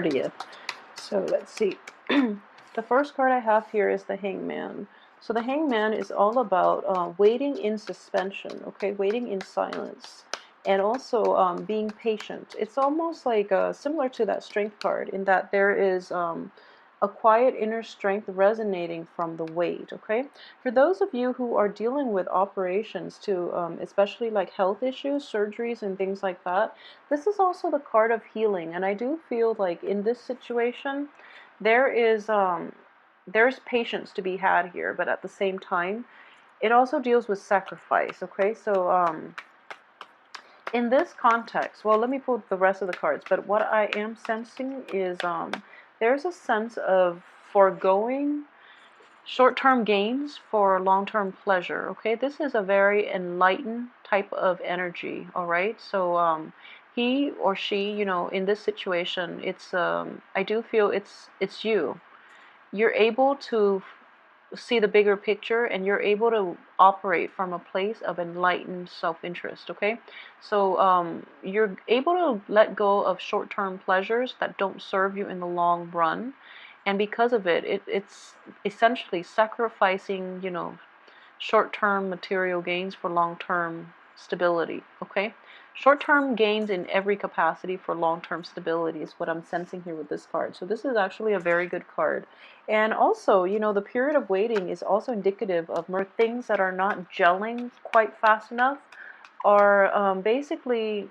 30th. So let's see. The first card I have here is the Hangman. So the Hangman is all about waiting in suspension, okay, waiting in silence, and also being patient. It's almost like similar to that Strength card in that there is a quiet inner strength resonating from the wait, okay? For those of you who are dealing with operations too, especially like health issues, surgeries, and things like that, this is also the card of healing. And I do feel like in this situation, there's patience to be had here, but at the same time, it also deals with sacrifice, okay? So in this context, well, let me pull the rest of the cards, but what I am sensing is there's a sense of foregoing short-term gains for long-term pleasure, okay? This is a very enlightened type of energy, all right? So he or she, you know, in this situation, it's I do feel it's you. You're able to see the bigger picture, and you're able to operate from a place of enlightened self-interest, okay? So you're able to let go of short-term pleasures that don't serve you in the long run, and because of it's essentially sacrificing, you know, short-term material gains for long-term stability, okay? Short-term gains in every capacity for long-term stability is what I'm sensing here with this card. So this is actually a very good card. And also, you know, the period of waiting is also indicative of more things that are not gelling quite fast enough, are basically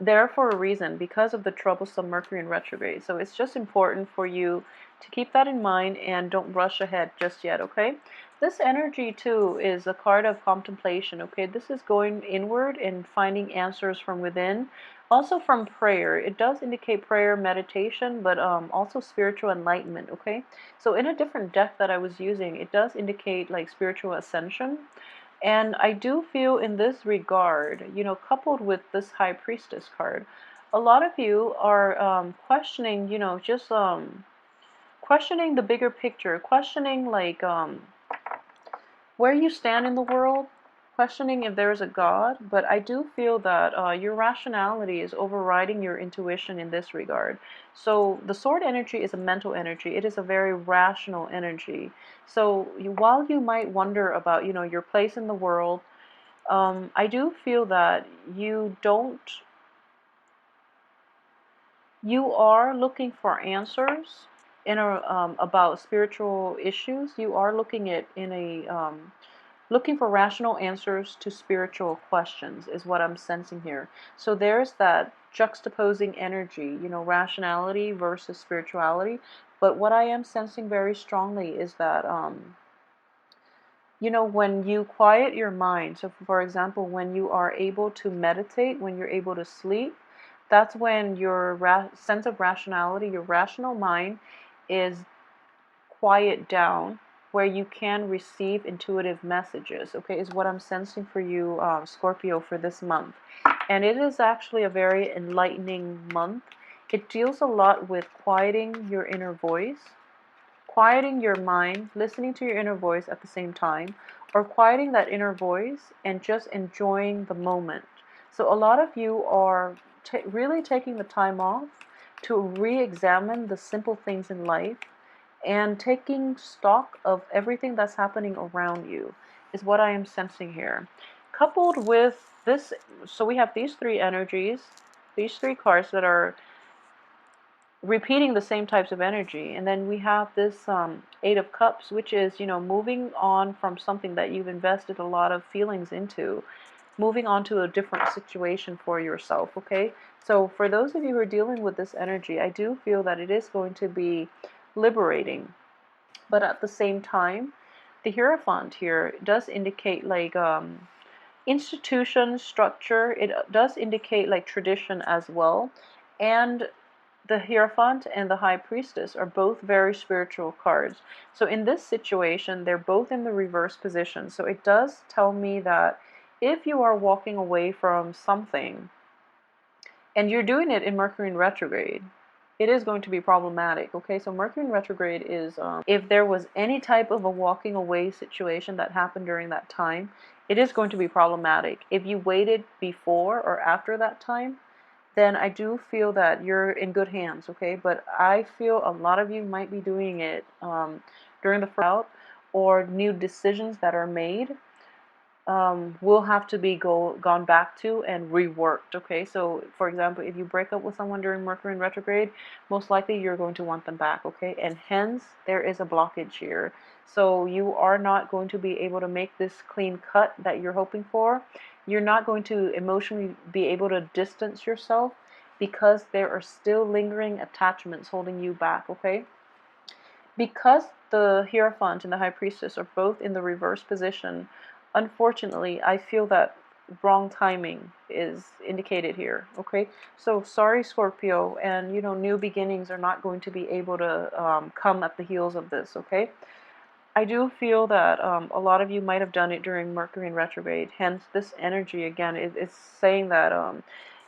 there for a reason because of the troublesome Mercury in retrograde. So it's just important for you to keep that in mind and don't rush ahead just yet, okay? This energy too is a card of contemplation, okay? This is going inward and finding answers from within. Also from prayer. It does indicate prayer, meditation, but also spiritual enlightenment, okay? So in a different deck that I was using, it does indicate like spiritual ascension. And I do feel in this regard, you know, coupled with this High Priestess card, a lot of you are questioning, you know, just questioning the bigger picture, questioning like where you stand in the world, questioning if there's a God. But I do feel that your rationality is overriding your intuition in this regard. So the sword energy is a mental energy. It is a very rational energy. So while you might wonder about, you know, your place in the world, I do feel that you are looking for answers in about spiritual issues. You are looking at in a looking for rational answers to spiritual questions is what I'm sensing here. So there's that juxtaposing energy, you know, rationality versus spirituality. But what I am sensing very strongly is that you know, when you quiet your mind, so for example, when you are able to meditate, when you're able to sleep, that's when your sense of rationality, your rational mind is quiet down, where you can receive intuitive messages, okay, is what I'm sensing for you, Scorpio, for this month. And it is actually a very enlightening month. It deals a lot with quieting your inner voice, quieting your mind, listening to your inner voice at the same time, or quieting that inner voice and just enjoying the moment. So a lot of you are really taking the time off to re-examine the simple things in life and taking stock of everything that's happening around you is what I am sensing here. Coupled with this, so we have these three energies, these three cards that are repeating the same types of energy, and then we have this Eight of Cups, which is, you know, moving on from something that you've invested a lot of feelings into, moving on to a different situation for yourself, okay? So for those of you who are dealing with this energy, I do feel that it is going to be liberating, but at the same time, the Hierophant here does indicate like institution, structure. It does indicate like tradition as well. And the Hierophant and the High Priestess are both very spiritual cards. So in this situation, they're both in the reverse position. So it does tell me that if you are walking away from something, and you're doing it in Mercury in retrograde, it is going to be problematic, okay? So Mercury in retrograde is, if there was any type of a walking away situation that happened during that time, it is going to be problematic. If you waited before or after that time, then I do feel that you're in good hands, okay? But I feel a lot of you might be doing it during the out, or new decisions that are made will have to be gone back to and reworked, okay? So, for example, if you break up with someone during Mercury in retrograde, most likely you're going to want them back, okay? And hence, there is a blockage here. So you are not going to be able to make this clean cut that you're hoping for. You're not going to emotionally be able to distance yourself because there are still lingering attachments holding you back, okay? Because the Hierophant and the High Priestess are both in the reverse position, unfortunately, I feel that wrong timing is indicated here, okay? So sorry, Scorpio, and new beginnings are not going to be able to come at the heels of this, okay? I do feel that a lot of you might have done it during Mercury in retrograde. Hence, this energy again is saying that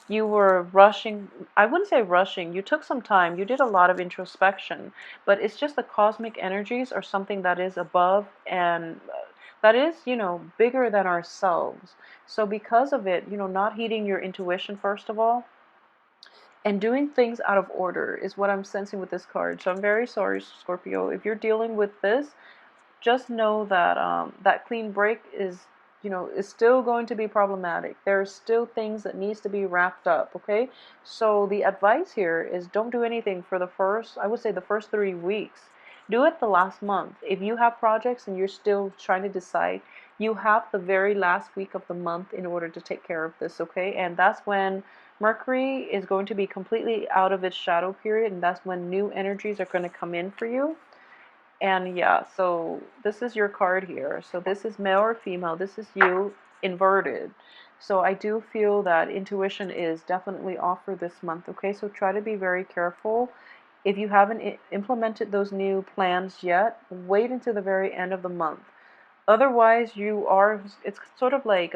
you were rushing. I wouldn't say rushing. You took some time. You did a lot of introspection, but it's just the cosmic energies are something that is above and that is, bigger than ourselves. So because of it, not heeding your intuition first of all, and doing things out of order is what I'm sensing with this card. So I'm very sorry, Scorpio, if you're dealing with this. Just know that that clean break is still going to be problematic. There's still things that needs to be wrapped up, okay? So the advice here is don't do anything for the first, I would say the first 3 weeks. Do it the last month. If you have projects and you're still trying to decide, you have the very last week of the month in order to take care of this, okay? And that's when Mercury is going to be completely out of its shadow period, and that's when new energies are going to come in for you. And yeah, so this is your card here. So this is male or female. This is you inverted. So I do feel that intuition is definitely off for this month. Okay, so try to be very careful. If you haven't implemented those new plans yet, wait until the very end of the month. Otherwise, it's sort of like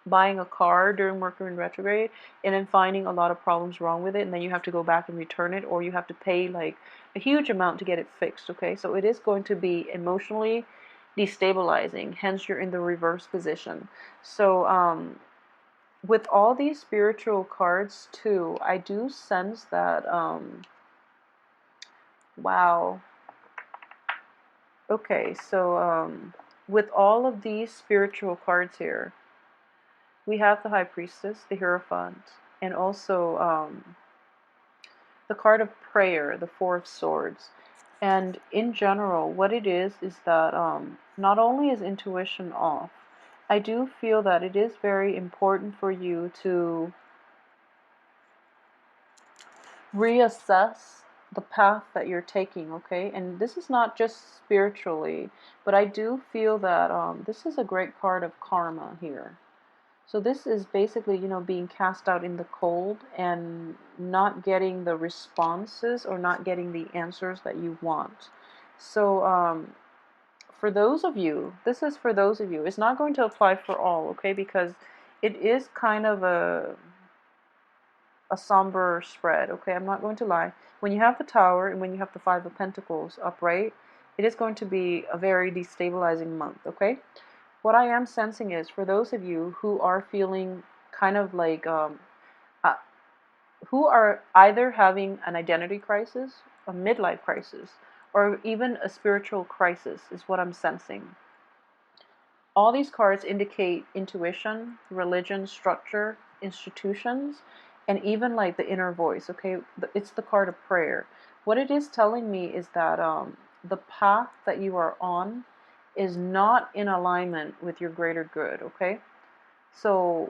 buying a car during Mercury in retrograde and then finding a lot of problems wrong with it, and then you have to go back and return it, or you have to pay like a huge amount to get it fixed, okay? So it is going to be emotionally destabilizing, hence you're in the reverse position. So with all these spiritual cards too, I do sense that wow. Okay, so with all of these spiritual cards here, we have the High Priestess, the Hierophant, and also the card of prayer, the Four of Swords. And in general, what it is that not only is intuition off, I do feel that it is very important for you to reassess the path that you're taking, okay? And this is not just spiritually, but I do feel that this is a great card of karma here. So this is basically, being cast out in the cold and not getting the responses or not getting the answers that you want. So for those of you, this is for those of you. It's not going to apply for all, okay? Because it is kind of a somber spread, okay? I'm not going to lie. When you have the Tower and when you have the Five of Pentacles upright, it is going to be a very destabilizing month, okay? What I am sensing is for those of you who are feeling kind of like, uh, who are either having an identity crisis, a midlife crisis, or even a spiritual crisis, is what I'm sensing. All these cards indicate intuition, religion, structure, institutions, and even like the inner voice, okay? It's the card of prayer. What it is telling me is that the path that you are on is not in alignment with your greater good, okay? So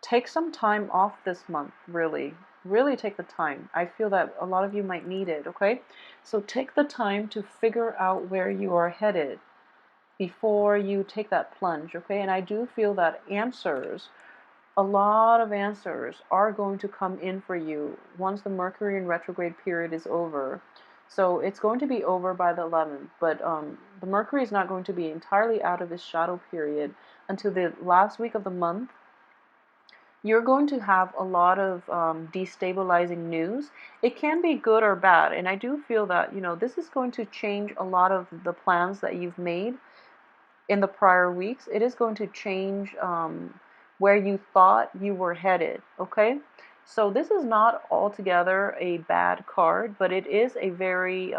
take some time off this month, really. Really take the time. I feel that a lot of you might need it, okay? So take the time to figure out where you are headed before you take that plunge, okay? And I do feel that a lot of answers are going to come in for you once the Mercury in retrograde period is over. So it's going to be over by the 11th, but the Mercury is not going to be entirely out of its shadow period until the last week of the month. You're going to have a lot of destabilizing news. It can be good or bad, and I do feel that, this is going to change a lot of the plans that you've made in the prior weeks. It is going to change where you thought you were headed, okay? So this is not altogether a bad card, but it is a very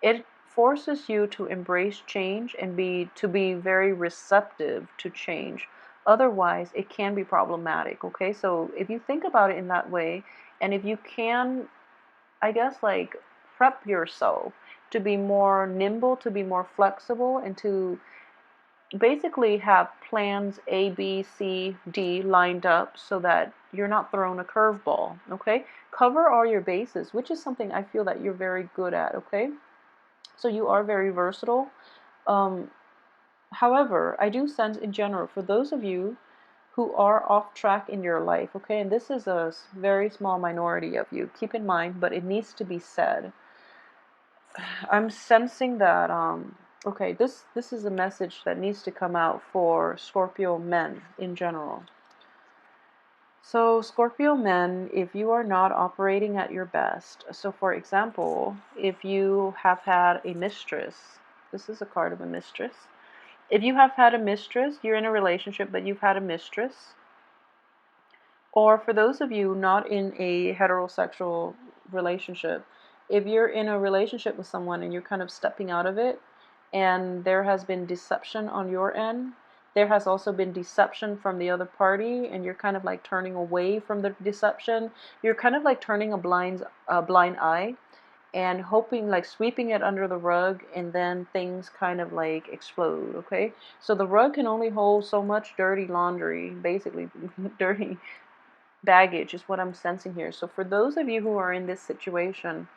it forces you to embrace change and be very receptive to change. Otherwise, it can be problematic, okay? So if you think about it in that way, and if you can, I guess, like, prep yourself to be more nimble, to be more flexible, and to basically have plans A, B, C, D lined up so that you're not thrown a curveball, okay? Cover all your bases, which is something I feel that you're very good at, okay? So you are very versatile. Um, However, I do sense in general, for those of you who are off track in your life, okay, and this is a very small minority of you, keep in mind, but it needs to be said. I'm sensing that, okay, this is a message that needs to come out for Scorpio men in general. So, Scorpio men, if you are not operating at your best, so for example, if you have had a mistress, this is a card of a mistress. If you have had a mistress, you're in a relationship, but you've had a mistress, or for those of you not in a heterosexual relationship, if you're in a relationship with someone and you're kind of stepping out of it, and there has been deception on your end, there has also been deception from the other party, and you're kind of like turning away from the deception. You're kind of like turning a blind eye and hoping, like sweeping it under the rug, and then things kind of like explode, okay? So the rug can only hold so much dirty laundry, basically, dirty baggage is what I'm sensing here. So for those of you who are in this situation,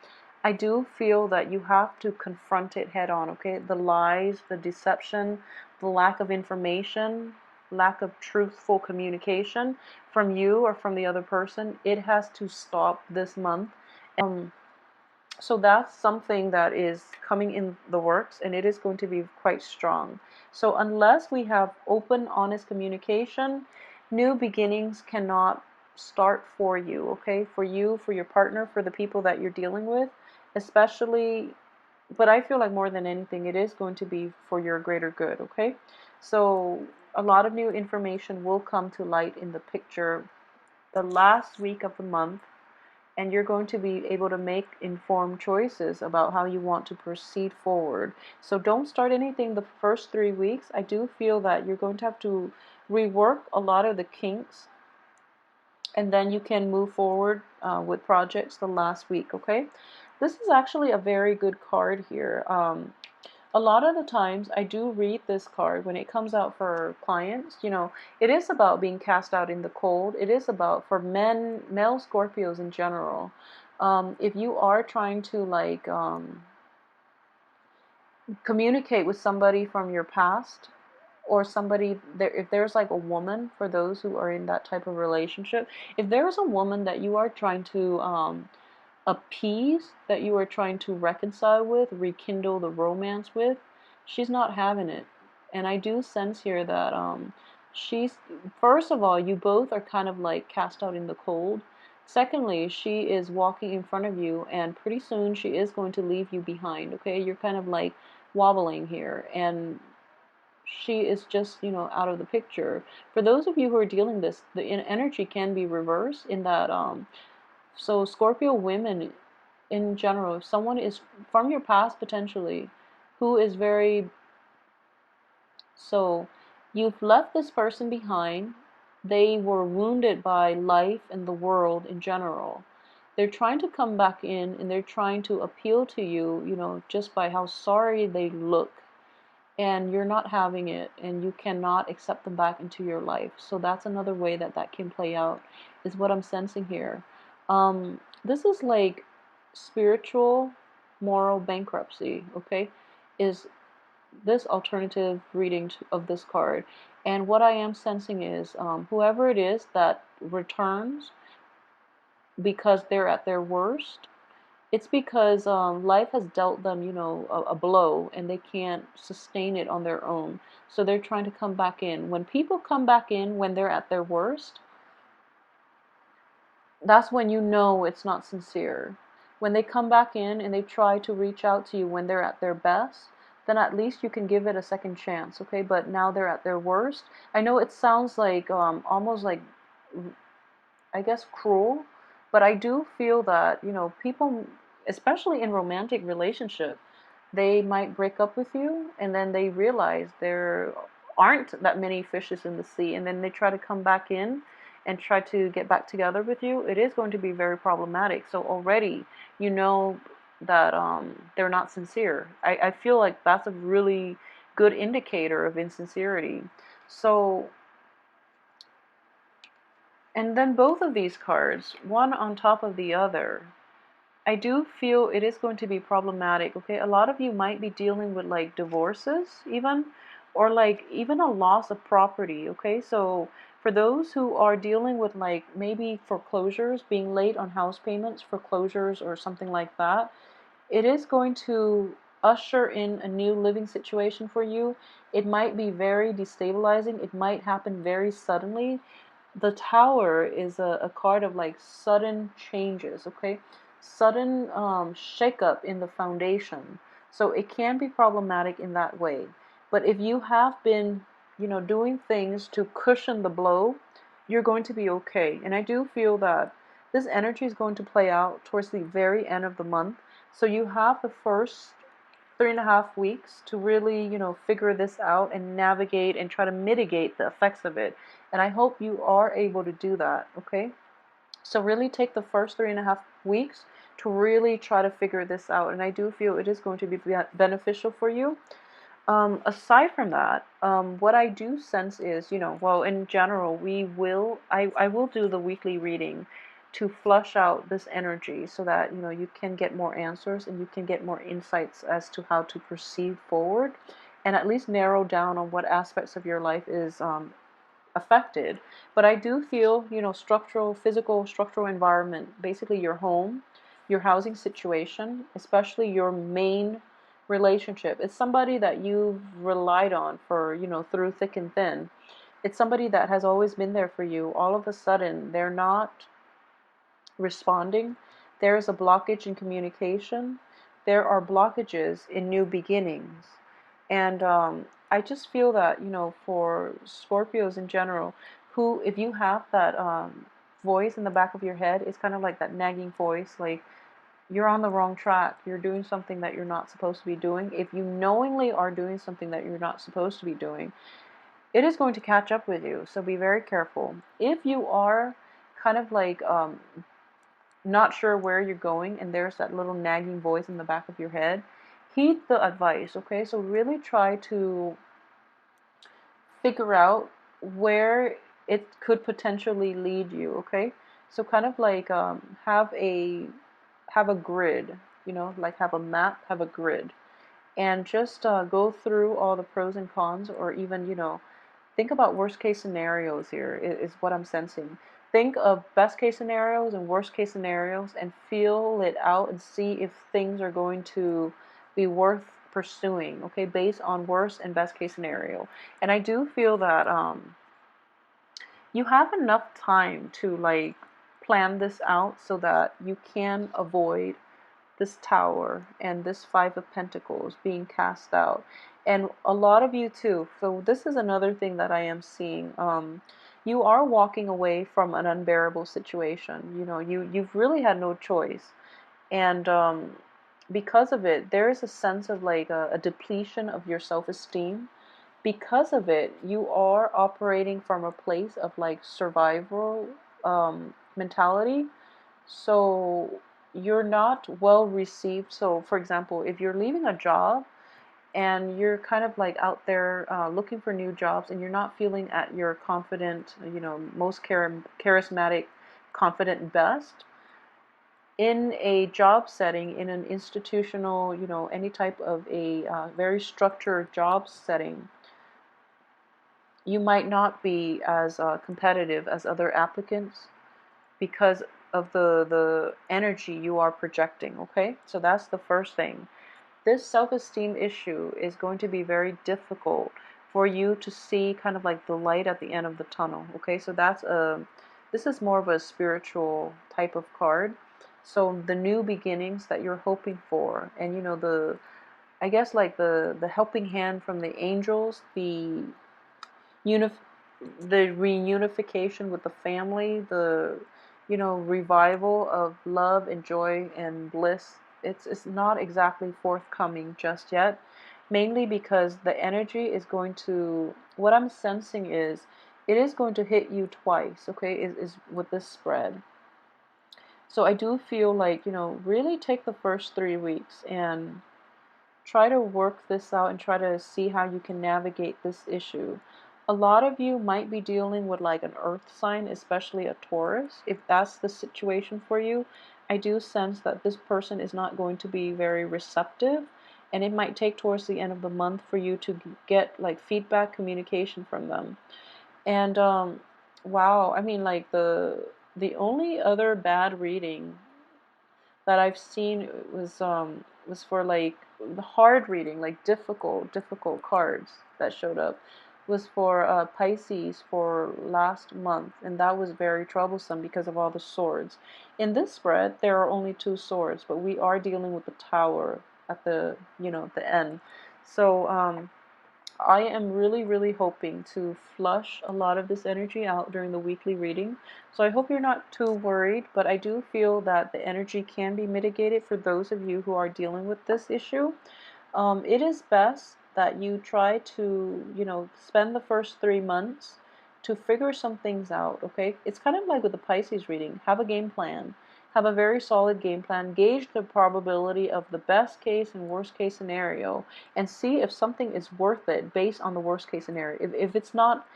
I do feel that you have to confront it head on, okay? The lies, the deception, the lack of information, lack of truthful communication from you or from the other person, it has to stop this month. So that's something that is coming in the works, and it is going to be quite strong. So unless we have open, honest communication, new beginnings cannot start for you, okay? For you, for your partner, for the people that you're dealing with, especially, but I feel like more than anything, it is going to be for your greater good, okay? So a lot of new information will come to light in the picture the last week of the month, and you're going to be able to make informed choices about how you want to proceed forward. So don't start anything the first 3 weeks. I do feel that you're going to have to rework a lot of the kinks, and then you can move forward with projects the last week, okay? This is actually a very good card here. A lot of the times I do read this card when it comes out for clients. It is about being cast out in the cold. It is about, for male Scorpios in general, if you are trying to like communicate with somebody from your past, or somebody there, if there's like a woman, for those who are in that type of relationship, if there's a woman that you are trying to appease, that you are trying to reconcile with, rekindle the romance with, she's not having it. And I do sense here that she's, first of all, you both are kind of like cast out in the cold. Secondly, she is walking in front of you, and pretty soon she is going to leave you behind, okay? You're kind of like wobbling here, and she is just, out of the picture. For those of you who are dealing this, the energy can be reversed in that, so Scorpio women in general, if someone is from your past potentially, who is very, so you've left this person behind, they were wounded by life and the world in general. They're trying to come back in, and they're trying to appeal to you, just by how sorry they look, and you're not having it, and you cannot accept them back into your life. So that's another way that that can play out, is what I'm sensing here. This is like spiritual moral bankruptcy, okay, is this alternative reading of this card. And what I am sensing is, whoever it is that returns because they're at their worst, it's because life has dealt them, a blow, and they can't sustain it on their own. So they're trying to come back in. When people come back in when they're at their worst, that's when you know it's not sincere. When they come back in and they try to reach out to you when they're at their best, then at least you can give it a second chance, okay? But now they're at their worst. I know it sounds like almost like I guess, cruel, but I do feel that, people, especially in romantic relationship, they might break up with you and then they realize there aren't that many fishes in the sea, and then they try to come back in and try to get back together with you. It is going to be very problematic. So already you know that they're not sincere. I feel like that's a really good indicator of insincerity. So, and then both of these cards, one on top of the other, I do feel it is going to be problematic, okay? A lot of you might be dealing with like divorces even, or like even a loss of property, okay? So for those who are dealing with like maybe foreclosures, being late on house payments, foreclosures or something like that, it is going to usher in a new living situation for you. It might be very destabilizing. It might happen very suddenly. The Tower is a card of like sudden changes, okay? Sudden shakeup in the foundation. So it can be problematic in that way. But if you have been, doing things to cushion the blow, you're going to be okay. And I do feel that this energy is going to play out towards the very end of the month. So you have the first 3.5 weeks to really, figure this out and navigate and try to mitigate the effects of it. And I hope you are able to do that, okay? So really take the first 3.5 weeks to really try to figure this out. And I do feel it is going to be beneficial for you. Aside from that, what I do sense is, well, in general, I will do the weekly reading to flush out this energy so that, you can get more answers and you can get more insights as to how to proceed forward and at least narrow down on what aspects of your life is affected. But I do feel, physical, structural environment, basically your home, your housing situation, especially your main relationship. It's somebody that you've relied on for, through thick and thin. It's somebody that has always been there for you. All of a sudden, they're not responding. There is a blockage in communication. There are blockages in new beginnings. And I just feel that, for Scorpios in general, who, if you have that voice in the back of your head, it's kind of like that nagging voice, like you're on the wrong track. You're doing something that you're not supposed to be doing. If you knowingly are doing something that you're not supposed to be doing, it is going to catch up with you. So be very careful. If you are kind of like not sure where you're going and there's that little nagging voice in the back of your head, heed the advice, okay? So really try to figure out where it could potentially lead you, okay? So kind of like have a grid, like have a map, have a grid, and just go through all the pros and cons, or even, think about worst case scenarios here, is what I'm sensing. Think of best case scenarios and worst case scenarios and feel it out and see if things are going to be worth pursuing, okay, based on worst and best case scenario. And I do feel that you have enough time to like plan this out so that you can avoid this Tower and this Five of Pentacles being cast out. And a lot of you too. So this is another thing that I am seeing. You are walking away from an unbearable situation. You've really had no choice. And because of it, there is a sense of like a depletion of your self-esteem. Because of it, you are operating from a place of like survival mentality. So you're not well received. So, for example, if you're leaving a job and you're kind of like out there looking for new jobs and you're not feeling at your confident, most charismatic, confident best, in a job setting, in an institutional, any type of a very structured job setting, you might not be as competitive as other applicants because of the energy you are projecting, okay? So that's the first thing. This self-esteem issue is going to be very difficult for you to see kind of like the light at the end of the tunnel, okay? So this is more of a spiritual type of card. So the new beginnings that you're hoping for, and I guess like the helping hand from the angels, the reunification with the family, the revival of love and joy and bliss, it's not exactly forthcoming just yet, mainly because the energy is going to, what I'm sensing is, it is going to hit you twice, okay, is with this spread. So I do feel like, really take the first 3 weeks and try to work this out and try to see how you can navigate this issue. A lot of you might be dealing with like an earth sign, especially a Taurus. If that's the situation for you, I do sense that this person is not going to be very receptive, and it might take towards the end of the month for you to get like feedback, communication from them. And wow, I mean, like the only other bad reading that I've seen was for like the hard reading, like difficult cards that showed up, was for Pisces for last month, and that was very troublesome because of all the swords. In this spread, there are only 2 swords, but we are dealing with the Tower at the the end. So I am really, really hoping to flush a lot of this energy out during the weekly reading. So I hope you're not too worried, but I do feel that the energy can be mitigated for those of you who are dealing with this issue. It is best that you try to, spend the first 3 months to figure some things out, okay? It's kind of like with the Pisces reading. Have a game plan. Have a very solid game plan. Gauge the probability of the best case and worst case scenario and see if something is worth it based on the worst case scenario. If it's not,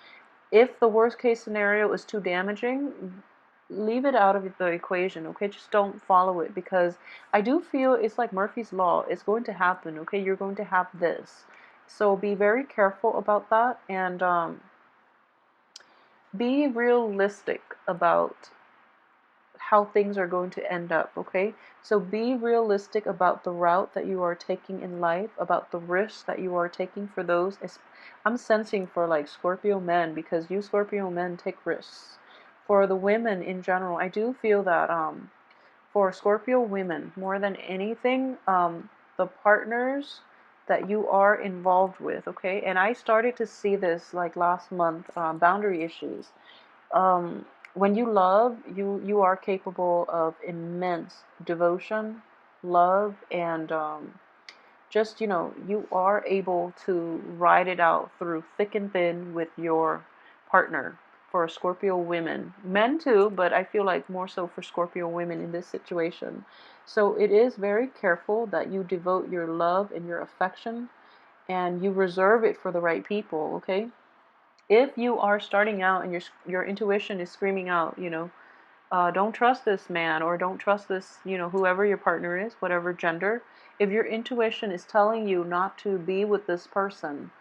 if the worst case scenario is too damaging, leave it out of the equation, okay? Just don't follow it, because I do feel it's like Murphy's Law. It's going to happen, okay? You're going to have this. So be very careful about that, and be realistic about how things are going to end up, okay? So be realistic about the route that you are taking in life, about the risks that you are taking for those. I'm sensing for like Scorpio men, because you Scorpio men take risks. For the women in general, I do feel that for Scorpio women, more than anything, the partners that you are involved with, okay? And I started to see this like last month, boundary issues. um, when you love, you are capable of immense devotion, love, and just, you are able to ride it out through thick and thin with your partner. For Scorpio women, men too, but I feel like more so for Scorpio women in this situation. So it is very careful that you devote your love and your affection, and you reserve it for the right people, okay? If you are starting out and your intuition is screaming out, don't trust this man, or don't trust this, whoever your partner is, whatever gender. If your intuition is telling you not to be with this person,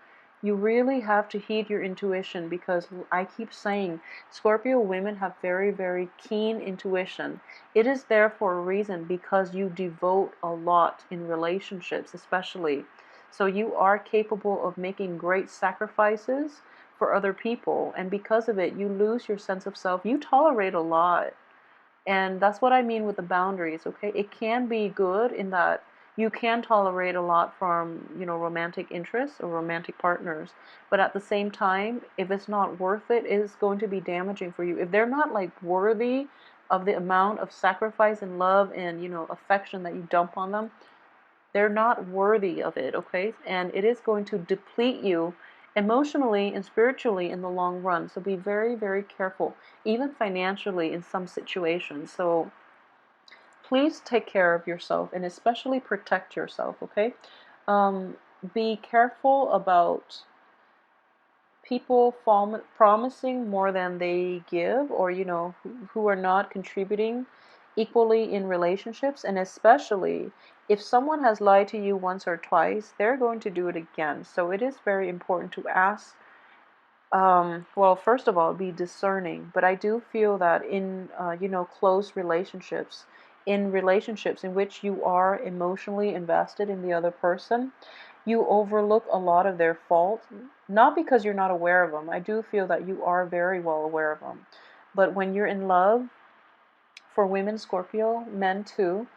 you really have to heed your intuition, because I keep saying Scorpio women have very, very keen intuition. It is there for a reason, because you devote a lot in relationships, especially. So you are capable of making great sacrifices for other people, and because of it, you lose your sense of self. You tolerate a lot. And that's what I mean with the boundaries, okay? It can be good in that you can tolerate a lot from, romantic interests or romantic partners. But at the same time, if it's not worth it, it's going to be damaging for you. If they're not like worthy of the amount of sacrifice and love and, affection that you dump on them, they're not worthy of it, okay? And it is going to deplete you emotionally and spiritually in the long run. So be very, very careful, even financially in some situations. So please take care of yourself, and especially protect yourself, okay? Um, be careful about people promising more than they give, or who are not contributing equally in relationships. And especially if someone has lied to you once or twice, they're going to do it again. So it is very important to ask, well, first of all, be discerning. But I do feel that in close relationships, in relationships in which you are emotionally invested in the other person, you overlook a lot of their faults, not because you're not aware of them. I do feel that you are very well aware of them. But when you're in love, for women, Scorpio, men too,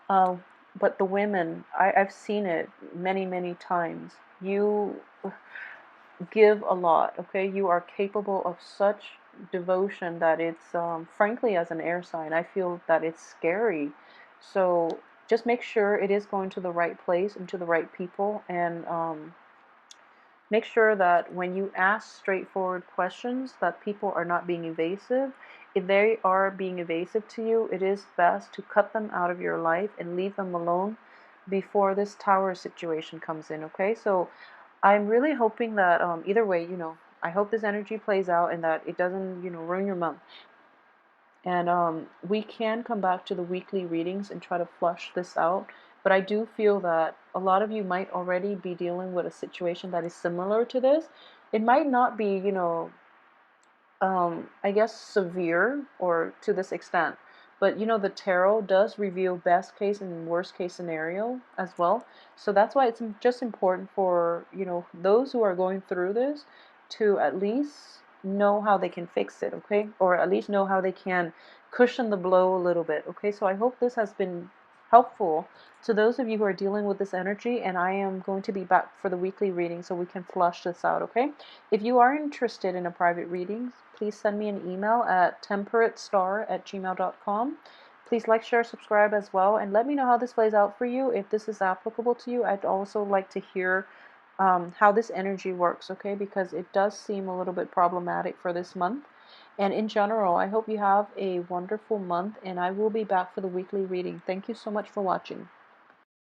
uh, but the women, I've seen it many, many times. You give a lot, okay? You are capable of such devotion that it's, frankly, as an air sign, I feel that it's scary. So just make sure it is going to the right place and to the right people, and make sure that when you ask straightforward questions, that people are not being evasive. If they are being evasive to you, it is best to cut them out of your life and leave them alone before this tower situation comes in, okay? So I'm really hoping that, either way, I hope this energy plays out and that it doesn't, ruin your month. And we can come back to the weekly readings and try to flush this out. But I do feel that a lot of you might already be dealing with a situation that is similar to this. It might not be, I guess, severe or to this extent. But the tarot does reveal best case and worst case scenario as well. So that's why it's just important for, those who are going through this to at least know how they can fix it, okay? Or at least know how they can cushion the blow a little bit, okay? So I hope this has been helpful to those of you who are dealing with this energy, and I am going to be back for the weekly reading so we can flush this out, okay? If you are interested in a private reading, please send me an email at temperatestar@gmail.com. Please like, share, subscribe as well, and let me know how this plays out for you. If this is applicable to you, I'd also like to hear how this energy works, okay? Because it does seem a little bit problematic for this month. And in general, I hope you have a wonderful month, and I will be back for the weekly reading. Thank you so much for watching.